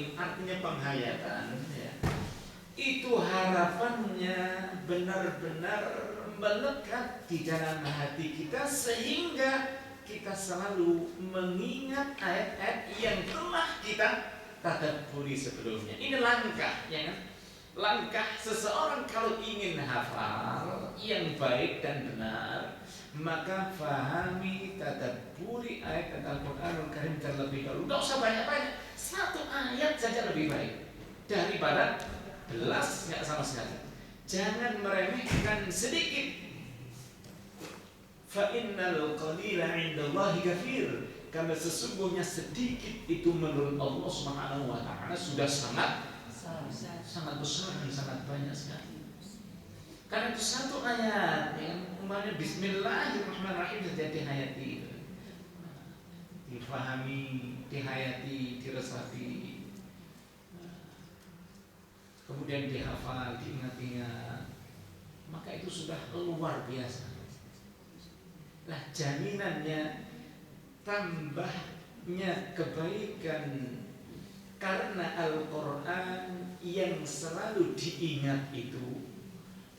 talqin artinya penghayatan ya. Itu harapannya benar-benar melekat di dalam hati kita sehingga kita selalu mengingat ayat-ayat yang telah kita tadabburi sebelumnya. Ini langkah ya kan? Langkah seseorang kalau ingin hafal yang baik dan benar, maka fahami tadabburi ayat Al-Qur'anul Karim terlebih dahulu. Tidak usah banyak-banyak, satu ayat saja lebih baik daripada belas nggak sama sekali. Jangan meremehkan sedikit. Fa innal qalila 'indallahi katsir. Karena sesungguhnya sedikit itu menurut Allah Subhanahu wa taala sudah sangat besar dan sangat banyak sekali. Karena itu satu ayat yang umpamanya Bismillahirrahmanirrahim saja dihayati, difahami, dihayati, diresapi, kemudian dihafal, diingat-ingat, maka itu sudah luar biasa. Nah, jaminannya tambahnya kebaikan karena Al-Quran yang selalu diingat itu,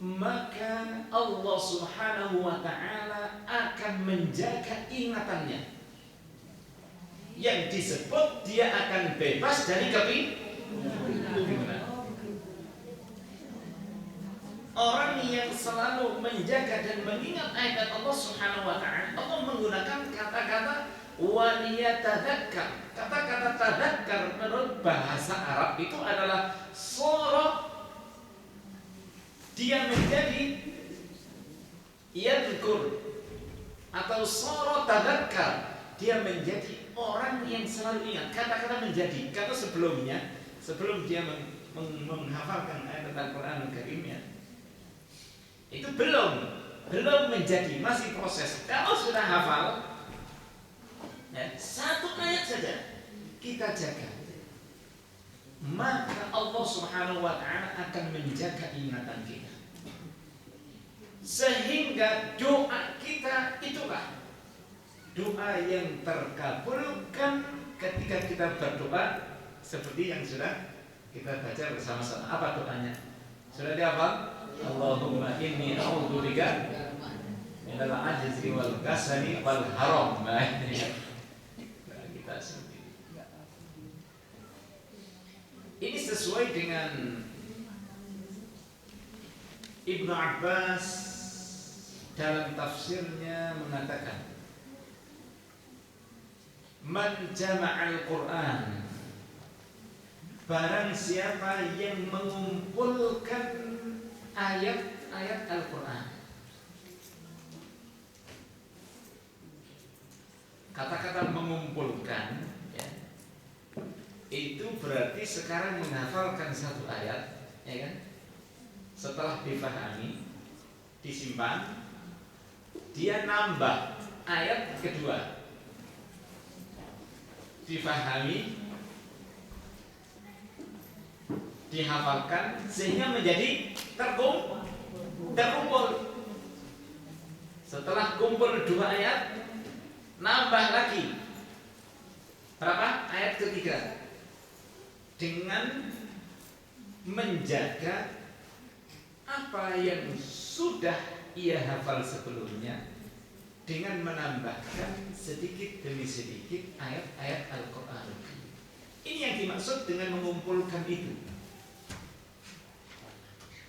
maka Allah Subhanahu wa ta'ala akan menjaga ingatannya. Yang disebut dia akan bebas dari kebingungan. Orang yang selalu menjaga dan mengingat ayat Allah Subhanahu wa ta'ala, Allah menggunakan kata-kata waliyatadzakkar. Kata-kata tadakkar menurut bahasa Arab itu adalah soro, dia menjadi yadhkur, atau soro tadakkar, dia menjadi orang yang selalu ingat. Kata-kata menjadi, kata sebelumnya, sebelum dia menghafalkan ayat Al-Qur'anul Karimnya, itu belum menjadi, masih proses. Kalau sudah hafal ya, satu ayat saja kita jaga, maka Allah Subhanahu wa ta'ala akan menjaga ingatan kita, sehingga doa kita itulah doa yang terkabulkan ketika kita berdoa seperti yang sudah kita baca bersama-sama. Apa doanya? Sudah dihafal? Allahumma inni a'udzubika minal ajzi wal kasali wal haram. Kita sendiri. Ini sesuai dengan Ibnu Abbas dalam tafsirnya mengatakan, man jama'al Qur'an, barang siapa yang mengumpulkan ayat-ayat Al-Quran. Kata-kata mengumpulkan ya, itu berarti sekarang menghafalkan satu ayat, ya kan? Setelah difahami, disimpan, dia nambah ayat kedua, difahami, dihafalkan, sehingga menjadi terkumpul. Setelah kumpul dua ayat, nambah lagi berapa? Ayat ketiga, dengan menjaga apa yang sudah ia hafal sebelumnya, dengan menambahkan sedikit demi sedikit ayat-ayat Al-Quran. Ini yang dimaksud dengan mengumpulkan itu.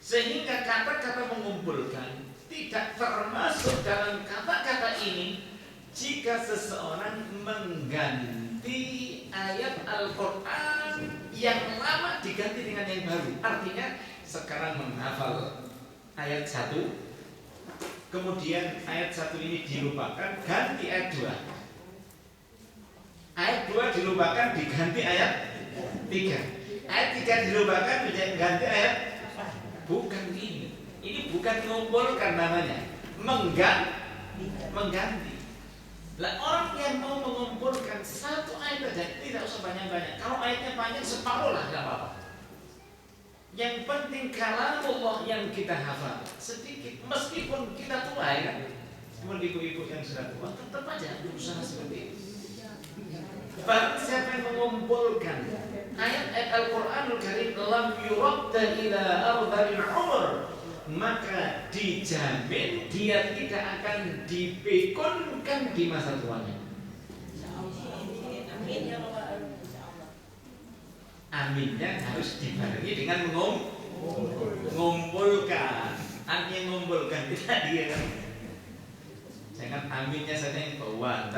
Sehingga kata-kata mengumpulkan tidak termasuk dalam kata-kata ini jika seseorang mengganti ayat Al-Quran yang lama diganti dengan yang baru. Artinya sekarang menghafal ayat 1, kemudian ayat 1 ini dilupakan, ganti ayat 2. Ayat 2 dilupakan, diganti ayat 3. Ayat 3 dilupakan, diganti ayat. Bukan ini. Ini bukan mengumpulkan namanya, mengganti. Lah orang yang mau mengumpulkan satu ayat saja, tidak usah banyak-banyak. Kalau ayatnya panjang, separuh lah, tidak apa-apa. Yang penting kalamullah yang kita hafal sedikit, meskipun kita tua ya kan, meskipun ibu-ibu yang sudah tua tetap aja berusaha seperti itu. Barang siapa yang mengumpulkan ayat-ayat Al-Quranul Karim lam yuradda ila ardhil umur, maka dijamin dia tidak akan dipekunkan di masa tuanya. Aminnya harus dibarengi dengan mengumpulkan. Amin mengumpulkan, tidak dia. Jangan aminnya saja yang bawa.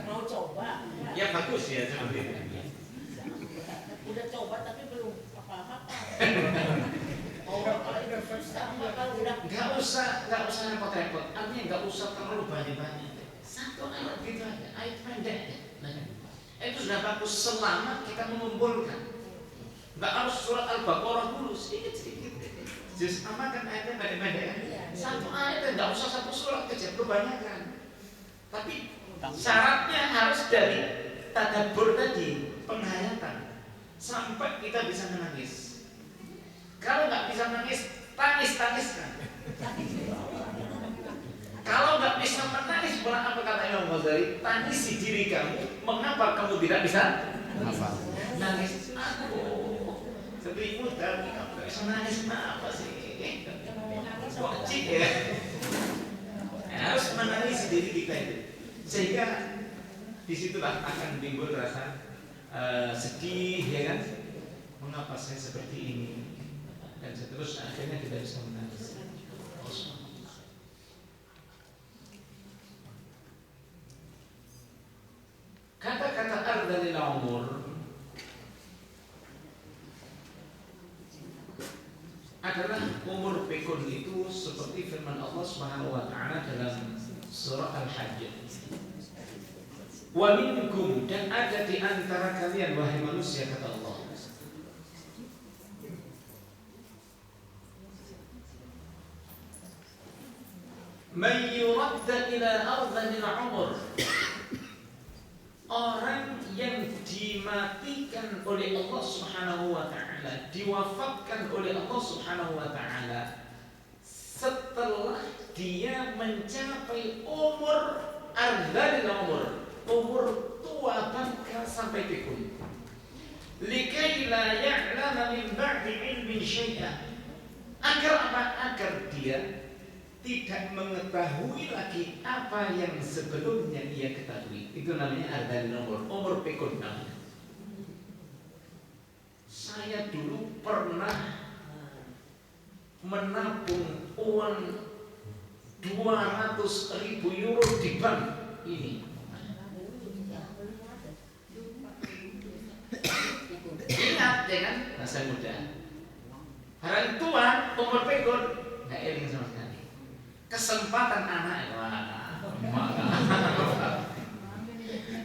Mau coba Ya bagus ya seperti itu. udah coba tapi belum apa-apa. Oh, kalau udah sama kalau udah Nggak usah repot-repot. Artinya nggak usah terlalu banyak-banyak. Satu ayat gitu aja, ayat pendek. Itu sudah bagus selama kita mengumpulkan. Nggak harus surat Al-Baqarah dulu, sedikit-sedikit. Just amalkan ayatnya pendek-pendek. Satu ayat nggak usah satu surat kecil, kebanyakan. Tapi syaratnya harus dari tadabbur tadi, penghayatan, sampai kita bisa menangis. Kalau nggak bisa menangis, tangiskan. Kalau nggak bisa menangis, apa kata Imam Ghazali? Tangisi diri kamu. Mengapa kamu tidak bisa nangis? Aku seperti muda, kamu nggak bisa nangis, kenapa sih? Wajib ya. Harus menangisi diri kita itu. Sehingga disitulah akan timbul rasa sedih, ya kan? Mengapa saya seperti ini? Dan seterusnya, akhirnya kita bisa menangis. Kata-kata ardhil umur adalah umur pikun itu seperti firman Allah Subhanahu wa taala dalam surah Al-Hajj. Wa minkum, dan ada di antara kalian wahai manusia, kata Allah, man yuradda ila ardhil umur, orang yang dimatikan oleh Allah Subhanahu wa taala, diwafatkan oleh Allah Subhanahu wa taala setelah dia mencapai umur ardhil umur tua bangka sampai pikun. Likai la ya'lama min ba'di ilmin syai'an. Agar apa? Agar dia tidak mengetahui lagi apa yang sebelumnya dia ketahui. Itu namanya ardhil umur pikun namanya. Saya dulu pernah menabung uang 200.000 euro di bank ini. Ingat ya kan, masa muda. Hari tua, umur pikun, nggak eling sama sekali. Kesempatan anak,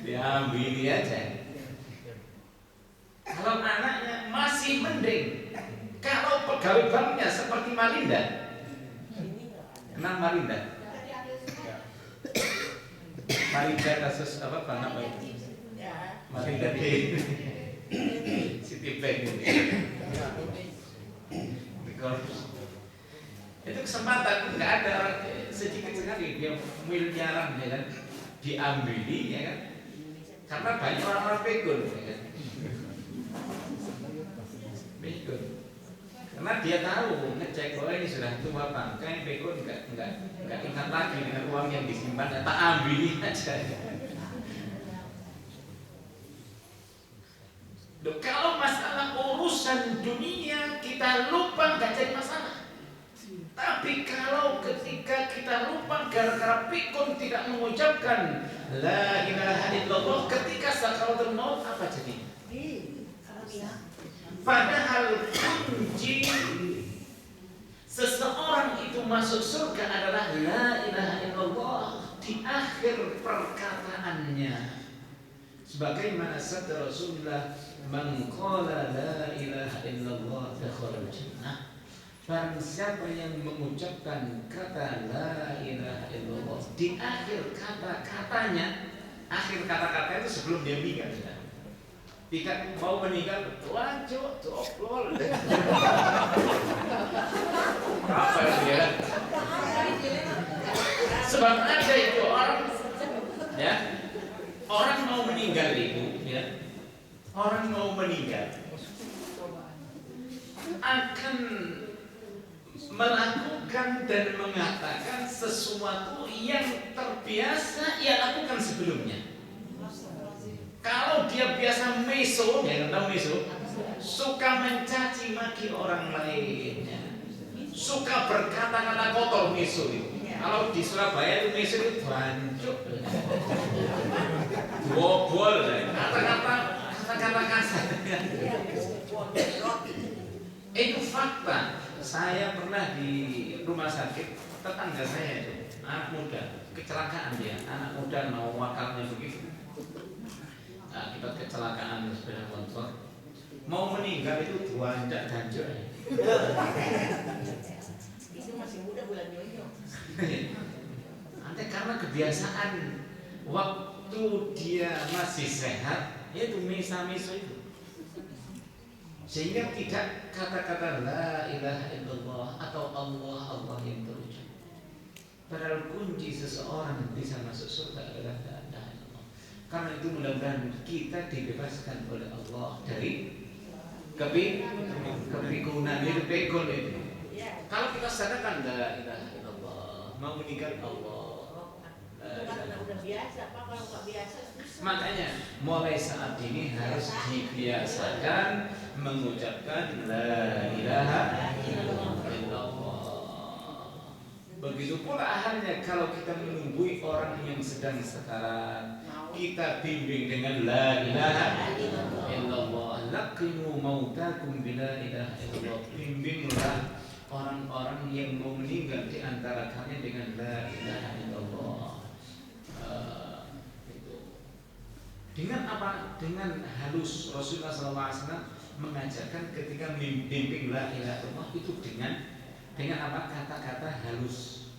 diambil aja. Kalau anaknya masih mending. Kalau pegawai banknya seperti Malinda, kenal Malinda? Malinda kasus apa? Bank apa? Malinda di Citibank ini. Itu kesempatan, nggak ada orang, sedikit sekali dia miliaran ya kan, diambili ya kan, karena banyak orang-orang pikun ya kan. Pikun. Karena dia tahu ngecek bahwa ini sudah tua bangkai, pikun nggak ingat lagi dengan uang yang disimpan, tak ambili aja. Loh, kalau masalah urusan dunia kita lupa nggak jadi masalah. Tapi kalau ketika kita lupa gara-gara pikun tidak mengucapkan la ilaha illallah ketika sakaratul maut, apa jadi? Padahal kunci seseorang itu masuk surga adalah la ilaha illallah di akhir perkataannya. Sebagaimana sabda Rasulullah, man qala la ilaha illallah dakhala jannah. Barang siapa yang mengucapkan kata la ilaha illallah di akhir kata-katanya, akhir kata-kata itu sebelum dia meninggal sudah. Tidak mau meninggal, lanjut, toplol. Apa ya? Sebab ada itu orang, ya, orang mau meninggal itu, ya, orang mau meninggal akan melakukan dan mengatakan sesuatu yang terbiasa ia lakukan sebelumnya. Kalau dia biasa meso, ya tahu meso, suka mencaci maki orang lain, ya. Suka berkata-kata kotor meso itu. Kalau di Surabaya itu meso itu bancuk, bobol, kata-kata kasar. Itu fakta. Saya pernah di rumah sakit, tetangga saya itu anak muda, kecelakaan dia, anak muda mau wakalnya begitu. Akibat kecelakaan sepeda motor, mau meninggal itu duanjak danjok. Itu masih muda bulan Yoyo. Nanti karena kebiasaan waktu dia masih sehat, itu misa-miso itu. Sehingga tidak kata-kata la ilaha illallah atau Allah yang terucap. Padahal kunci seseorang bisa masuk surga adalah la ilaha illallah. Karena itu mudah-mudahan kita dibebaskan oleh Allah dari kepikunan itu, pekon itu. Kalau kita sadarkan la ilaha illallah, mau meninggal Allah. Karena udah biasa, Pak. Kalau nggak biasa susah. Makanya mulai saat ini harus dibiasakan mengucapkan la ilaha illallah. Begitu pula halnya kalau kita menunggui orang yang sedang sekarat, kita bimbing dengan la ilaha illallah. Laqinu mautakum bila ilaha illallah. Bimbinglah orang-orang yang mau meninggal di antara kalian dengan la ilaha illallah. Dengan apa? Dengan halus. Rasulullah SAW mengajarkan ketika membimbing la ilaha illallah itu dengan apa? Kata-kata halus.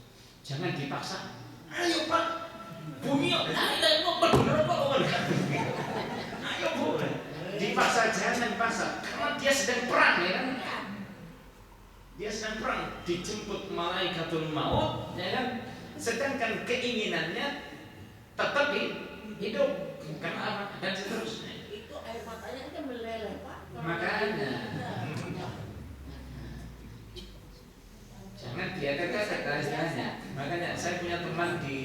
Jangan dipaksa. Ayo Pak, bumi la ilaha illallah benar Pak. Ayo Bu. Dipaksa, jangan dipaksa. Karena dia sedang perang, ya kan? Dia sedang perang, dijemput malaikatul maut, ya kan? Sedangkan keinginannya tetap hidup. Karena apa? Dan seterusnya. Itu air matanya kan meleleh, Pak. Makanya jangan diatek-atek istilahnya. Makanya saya punya teman di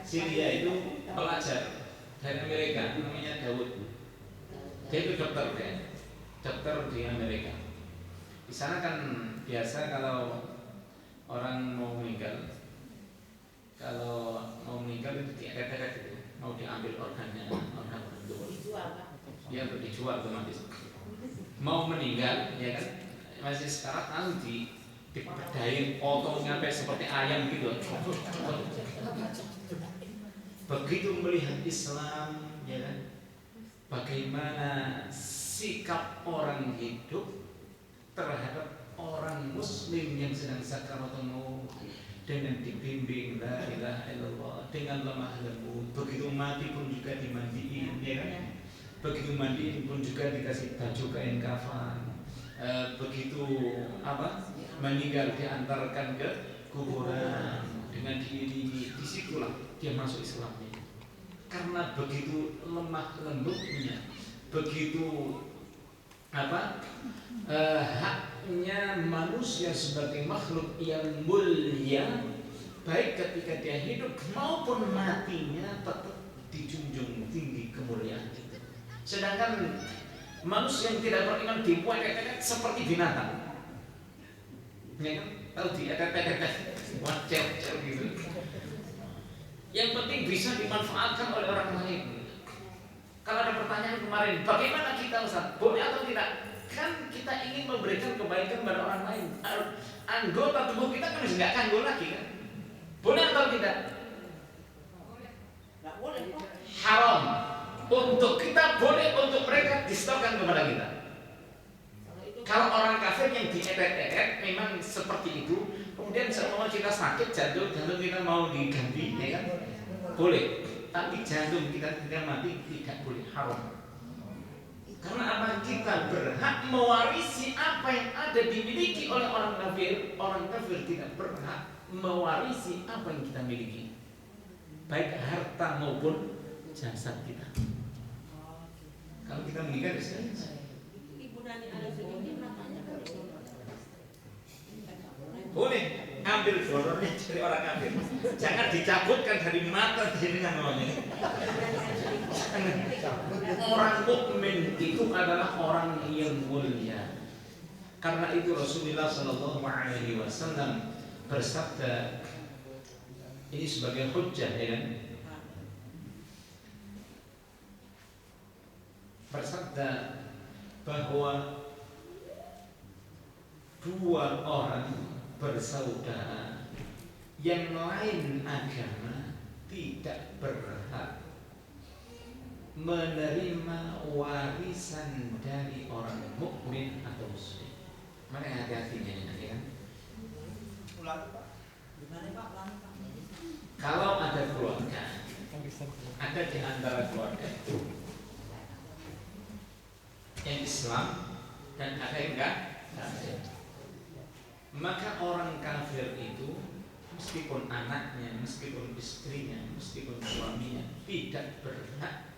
Syria itu pelajar dari Amerika, namanya Daud. Dia itu dokter kan, dokter di Amerika. Di sana kan biasa kalau orang mau meninggal, itu diatek-atek itu. Mau diambil organ itu dia dijual otomatis. Mau meninggal, ya kan, masih sekarat lalu dipedain, potong sampai seperti ayam gitu. Begitu melihat Islam, ya kan, bagaimana sikap orang hidup terhadap orang Muslim yang sedang sakaratul maut. Dengan dibimbing la ilaha illallah, dengan lemah lembut. Begitu mati pun juga dimandiin, ya kan? Begitu mandiin pun juga dikasih baju kain kafan. Begitu apa? Meninggal diantarkan ke kuburan dengan diiringi. Disitulah dia masuk Islamnya. Karena begitu lemah lembutnya, begitu apa? Haknya manusia sebagai makhluk yang mulia, baik ketika dia hidup maupun matinya tetap dijunjung tinggi kemuliaan itu. Sedangkan manusia yang tidak beriman dibuat seperti binatang, ya kan? Tahu diatet-atet, wajar gitu. Yang penting bisa dimanfaatkan oleh orang lain. Kalau ada pertanyaan kemarin, bagaimana kita Ustaz? Boleh atau tidak? Kan kita ingin memberikan kebaikan pada orang lain. Anggota tubuh kita kan nggak kanggo lagi kan? Boleh atau tidak? Nggak boleh, Pak. Haram. Untuk kita boleh, untuk mereka disetorkan kepada kita. Kalau orang kafir yang dieret-eret memang seperti itu, kemudian semua kita sakit jantung kita mau diganti, ya kan? Boleh. Tapi jantung kita mati tidak boleh, haram. Karena apa? Kita berhak mewarisi apa yang ada dimiliki oleh orang kafir. Orang kafir tidak berhak mewarisi apa yang kita miliki, baik harta maupun jasad kita. Kalau kita meninggal sudah. Ibu Nani ada sedikit namanya. Boleh ambil donornya dari orang kafir. Jangan dicabutkan dari mata dengan namanya. Orang mukmin itu adalah orang yang mulia. Karena itu Rasulullah Shallallahu Alaihi Wasallam bersabda, ini sebagai hujjah, ya kan? Bersabda bahwa dua orang bersaudara yang lain agama tidak berhak menerima warisan dari orang mukmin atau muslim. Mana yang hati-hatinya ini, kan? Kalau ada keluarga, ada di antara keluarga itu yang Islam dan ada yang enggak, maka orang kafir itu meskipun anaknya, meskipun istrinya, meskipun suaminya tidak berhak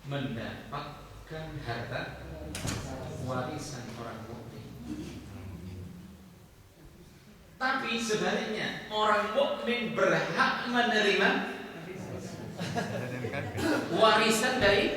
mendapatkan harta warisan orang mukmin. Tapi sebaliknya orang mukmin berhak menerima warisan dari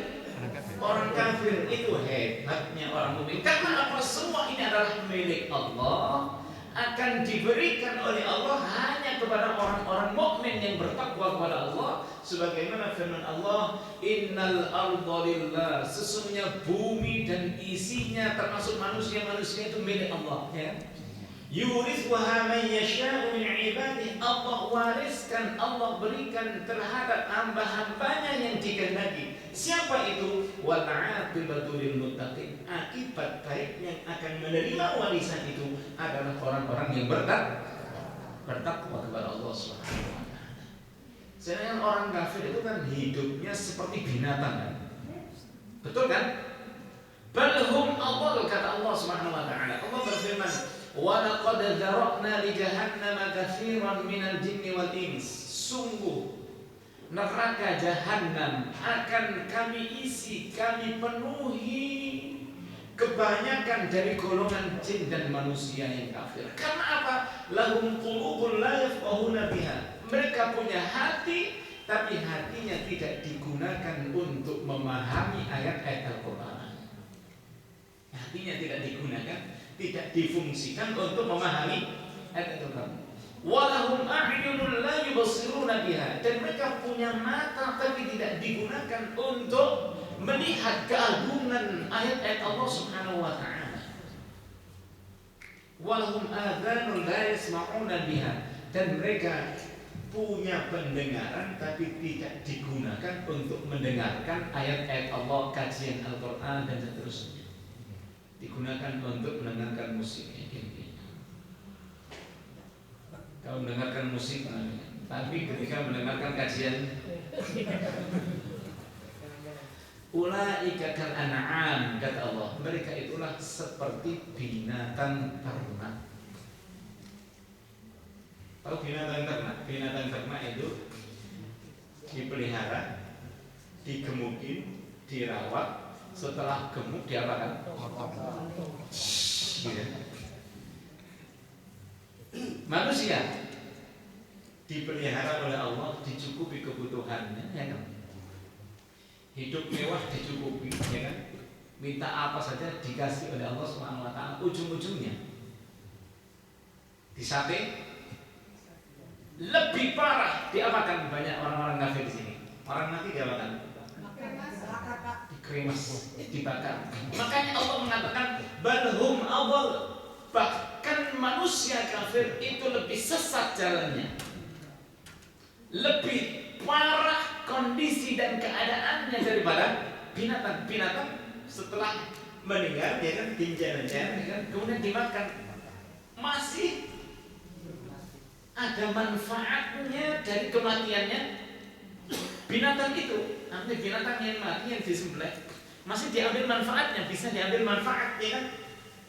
orang kafir. Itu hebatnya orang mukmin. Karena apa? Semua ini adalah milik Allah, akan diberikan oleh Allah hanya kepada orang-orang mukmin yang bertakwa kepada Allah. Sebagaimana firman Allah, innal arda lillah, sesungguhnya bumi dan isinya termasuk manusia-manusia itu milik Allah, ya. Yurithuha man yasha'u min ibadihi, Allah wariskan, Allah berikan terhadap hamba-hambanya yang dikehendaki. Siapa itu? Wal 'aqibatu lil muttaqin, akibat baik yang akan menerima warisan itu adalah orang-orang yang bertakwa kepada Allah Subhanahu wa taala. Sedangkan orang kafir itu kan hidupnya seperti binatang, kan? Betul kan? Balhum adall, kata Allah Subhanahu wa taala. Allah berfirman, wa laqad dzara'na li jahannama katsiran minal jinni wal ins. Sungguh neraka jahanam akan kami isi, kami penuhi kebanyakan dari golongan jin dan manusia yang kafir. Karena apa? Lahum qulubun la yafqahuna biha. Mereka punya hati, tapi hatinya tidak digunakan untuk memahami ayat-ayat Al-Quran. Hatinya tidak digunakan, tidak difungsikan untuk memahami ayat Al-Quran. Walahum a'yunun la yubsiruna biha, dan mereka punya mata tapi tidak digunakan untuk melihat keagungan ayat-ayat Allah Subhanahu wa taala. Walahum adhanun la yasma'una biha, dan mereka punya pendengaran tapi tidak digunakan untuk mendengarkan ayat-ayat Allah, kajian Al-Quran dan seterusnya. Digunakan untuk mendengarkan musik. Kalau mendengarkan musik, tapi ketika mendengarkan kajian, ulaika kal an'am, kata Allah, mereka itulah seperti binatang ternak. Tahu binatang ternak? Binatang ternak itu dipelihara, digemukin, dirawat, setelah gemuk diapakan? Gitu. Manusia dipelihara oleh Allah, dicukupi kebutuhannya, ya kan? Hidup mewah dicukupi, ya kan? Minta apa saja dikasih oleh Allah Subhanahu wa taala. Ujung-ujungnya disate. Lebih parah diapakan banyak orang-orang kafir di sini. Orang mati diapakan? Dikremas, dibakar. Makanya Allah mengatakan balhum awal, bahkan manusia kafir itu lebih sesat jalannya, lebih parah kondisi dan keadaannya daripada binatang. Setelah meninggal, ya kan, dinjar-jar, ya kan, kemudian dimakan, masih ada manfaatnya dari kematiannya binatang itu. Artinya binatang yang mati, yang disembelih, masih diambil manfaatnya, bisa diambil manfaat, ya kan?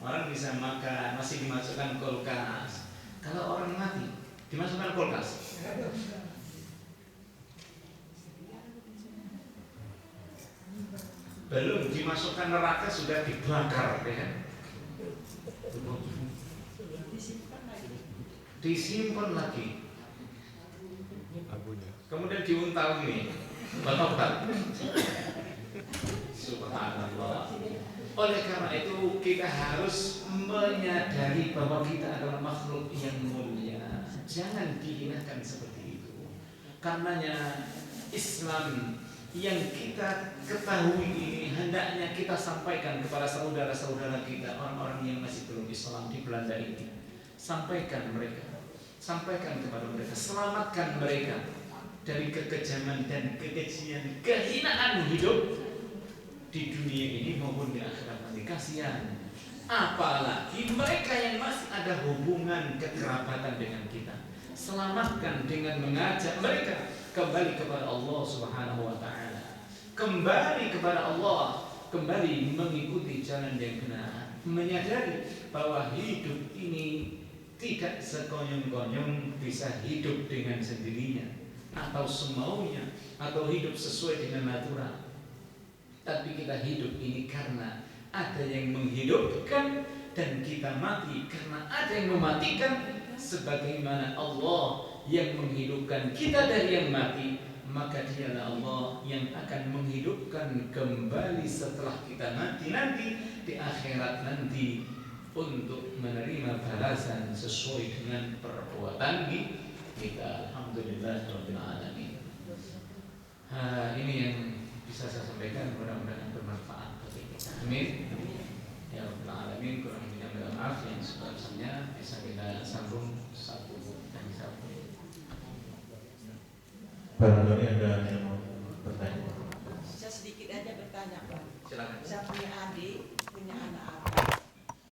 Orang bisa makan, masih dimasukkan kulkas. Kalau orang mati dimasukkan kulkas, belum dimasukkan neraka sudah dibakar, ya kan? Disimpan lagi. Kemudian diuntal nih, batotan. Subhanallah. Oleh karena itu kita harus menyadari bahwa kita adalah makhluk yang mulia. Jangan dihinakan seperti itu. Karenanya Islam yang kita ketahui ini hendaknya kita sampaikan kepada saudara-saudara kita, orang-orang yang masih belum Islam di Belanda ini. Sampaikan kepada mereka, selamatkan mereka dari kekejaman dan kekejian, kehinaan hidup di dunia ini maupun di akhirat nanti. Kasihan, apalagi mereka yang masih ada hubungan kekerabatan dengan kita. Selamatkan dengan mengajak mereka kembali kepada Allah Subhanahu wa taala. Kembali kepada Allah, kembali mengikuti jalan yang benar, menyadari bahwa hidup ini tidak sekonyong-konyong bisa hidup dengan sendirinya atau semaunya atau hidup sesuai dengan natural. Tapi kita hidup ini karena ada yang menghidupkan, dan kita mati karena ada yang mematikan. Sebagaimana Allah yang menghidupkan kita dari yang mati, maka dialah Allah yang akan menghidupkan kembali setelah kita mati nanti di akhirat nanti untuk menerima balasan sesuai dengan perbuatan kita. Alhamdulillahirabbil alamin. Ini yang bisa saya sampaikan, mudah-mudahan bermanfaat bagi kita. Amin. Ya Rabbal alamin. Kurang lebihnya minta maaf, yang sebelumnya bisa kita sambung satu demi satu. Barangkali ada yang mau bertanya. Saya sedikit aja bertanya, Pak. Silakan. Saya punya anak.